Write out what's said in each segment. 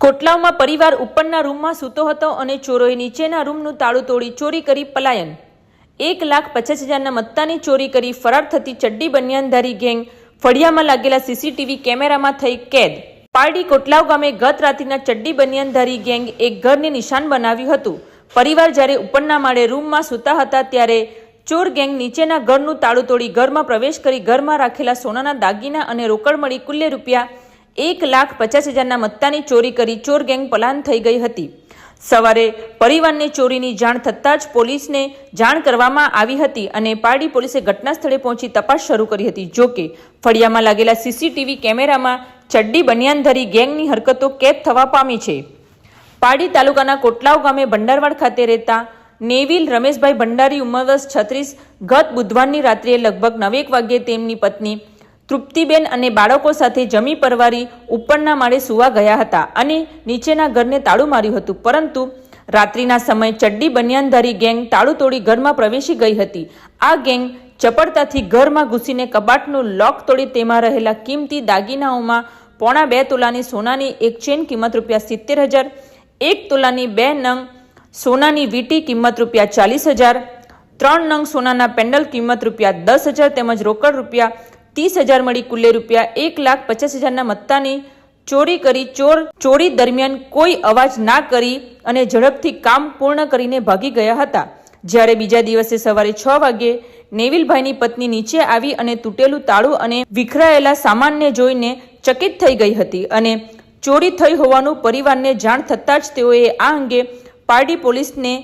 કોટલાવમાં પરિવાર ઉપરના રૂમમાં સૂતો હતો અને ચોરોએ નીચેના રૂમનું તાળું તોડી ચોરી કરી પલાયન। 1,50,000ના મત્તાની ચોરી કરી ફરાર થતી ચડ્ડી બનિયાનધારી ગેંગ ફળિયામાં લાગેલા સીસીટીવી કેમેરામાં થઈ કેદ। પારડી કોટલાવ ગામે ગત રાત્રિના ચડ્ડી બનિયાનધારી ગેંગ એક ઘરને નિશાન બનાવ્યું હતું। પરિવાર જ્યારે ઉપરના માળે રૂમમાં સૂતા હતા ત્યારે ચોર ગેંગ નીચેના ઘરનું તાળું તોડી ઘરમાં પ્રવેશ કરી ઘરમાં રાખેલા સોનાના દાગીના અને રોકડ મળી કુલ્લે રૂપિયા 1,50,000ના મત્તાની ચોરી કરી ચોર ગેંગ પલાયન થઈ ગઈ હતી। સવારે પરિવારને ચોરીની જાણ થતાં જ પોલીસને જાણ કરવામાં આવી હતી અને પારડી પોલીસે ઘટના સ્થળે પહોંચી તપાસ શરૂ કરી હતી। જોકે ફળિયામાં લાગેલા સીસીટીવી કેમેરામાં ચડ્ડી બનિયાનધારી ગેંગની હરકતો કેદ થવા પામી છે। પારડી તાલુકાના કોટલાવ ગામે ભંડારવાડ ખાતે રહેતા નેવિલ રમેશભાઈ ભંડારી ઉંમર વર્ષ 36 ગત બુધવારની રાત્રે લગભગ 9 વાગ્યે તેમની પત્ની તૃપ્તિબેન અને બાળકો સાથે જમી પરવારી ઉપરના માળે સૂવા ગયા હતા અને નીચેના ઘરને તાળું માર્યું હતું, પરંતુ રાત્રિના સમયે ચડ્ડી બનિયાનધારી ગેંગ તાળું તોડી ઘરમાં પ્રવેશી ગઈ હતી। આ ગેંગ ચપળતાથી ઘરમાં ઘૂસીને કબાટનું લોક તોડી તેમાં રહેલા કિંમતી દાગીનાઓમાં 2.25 તોલાની સોનાની એક ચેન કિંમત ₹70,000, 1 તોલાની 2 નંગ સોનાની વીટી કિંમત ₹40,000, 3 નંગ સોનાના પેન્ડલ કિંમત ₹10,000 તેમજ રોકડ ₹30,000 મળી કુલ્લે ₹1,50,000ના મત્તાની ચોરી કરી ચોરી દરમિયાન કોઈ અવાજ ના કરી અને ઝડપથી કામ પૂર્ણ કરીને ભાગી ગયા હતા। જ્યારે બીજા દિવસે સવારે 6 વાગ્યે નેવિલભાઈની પત્ની નીચે આવી અને તૂટેલું તાળું અને વિખરાયેલા સામાનને જોઈને ચકિત થઈ ગઈ હતી અને ચોરી થઈ હોવાનું પરિવારને જાણ થતાં જ તેઓએ આ અંગે પારડી પોલીસને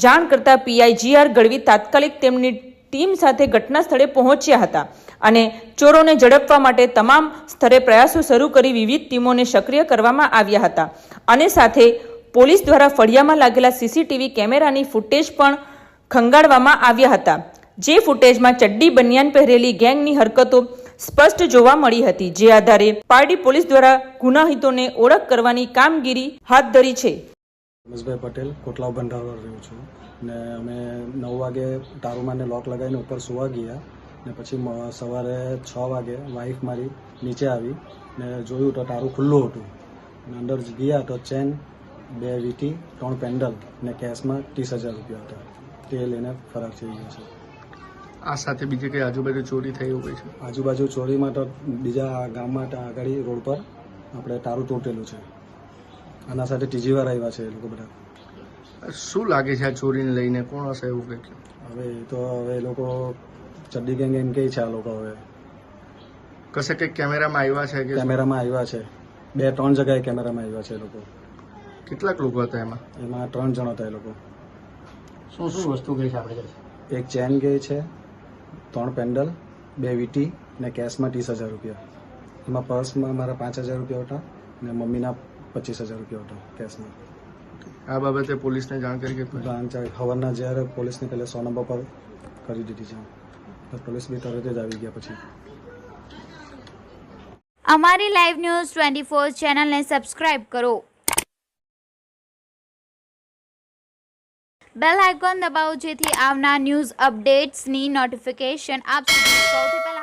જાણ કરતા પીઆઈ GR ગઢવી તાત્કાલિક તેમની ટીમ સાથે ઘટના સ્થળે પહોંચ્યા હતા અને ચોરોને ઝડપવા માટે તમામ સ્તરે પ્રયાસો શરૂ કરી વિવિધ ટીમોને સક્રિય કરવામાં આવ્યા હતા અને સાથે પોલીસ દ્વારા ફળિયામાં લાગેલા સીસીટીવી કેમેરાની ફૂટેજ પણ ખંગાળવામાં આવ્યા હતા, જે ફૂટેજમાં ચડ્ડી બનિયાન પહેરેલી ગેંગની હરકતો સ્પષ્ટ જોવા મળી હતી, જે આધારે પારડી પોલીસ દ્વારા ગુનાહિતોને ઓળખ કરવાની કામગીરી હાથ ધરી છે। રમેશભાઈ પટેલ કોટલાવ ભંડારવાડ રહું છું ને અમે 9 વાગે તારુમાને લોક લગાવીને ઉપર સુવા ગયા ને પછી સવારે 6 વાગે વાઈફ મારી નીચે આવી ને જોયું તો તારું ખુલ્લું હતું અને અંદર ગયા તો ચેન 2 વીટી 3 પેન્ડલ ને કેશમાં ₹30,000 હતા, તે લઈને ફરાર થઈ ગયા છે। આ સાથે બીજી કઈ આજુબાજુ ચોરી થઈ હોય છે? આજુબાજુ ચોરીમાં તો બીજા ગામમાં આગળ રોડ પર આપણે તારું તૂટેલું છે, આના સાથે ત્રીજી વાર આવ્યા છે એ લોકો બધા। શું લાગે છે આ ચોરીને લઈને કોણ હશે એવું કંઈક? હવે એ તો હવે એ લોકો ચડ્ડી ગેંગ એમ કહે છે આ લોકો। હવે કશે કંઈક કેમેરામાં આવ્યા છે કે? કેમેરામાં આવ્યા છે, 2-3 જગ્યાએ કેમેરામાં આવ્યા છે એ લોકો। કેટલાક લોકો હતા એમાં? એમાં 3 જણ હતા એ લોકો। શું શું વસ્તુ ગઈ છે આપણે? એક ચેન ગઈ છે, 3 પેન્ડલ, 2 વીટી ને કેશમાં ₹30,000। એમાં પર્સમાં મારા ₹5,000 હતા ને મમ્મીના ₹25,000 હતા કેશમાં। આ બાબતે પોલીસને જાણ કરી કે? હવારના જ્યારે પોલીસને પહેલાં 100 નંબર પર કરી દીધી છે, પોલીસ બી તરત જ આવી ગયા પછી। અમારી લાઈવ ન્યૂઝ 24 ચેનલને સબસ્ક્રાઇબ કરો, બેલ આઇકોન દબાવો જેથી આવનાર ન્યૂઝ અપડેટ્સની નોટિફિકેશન આપ સુધી સૌથી પહેલા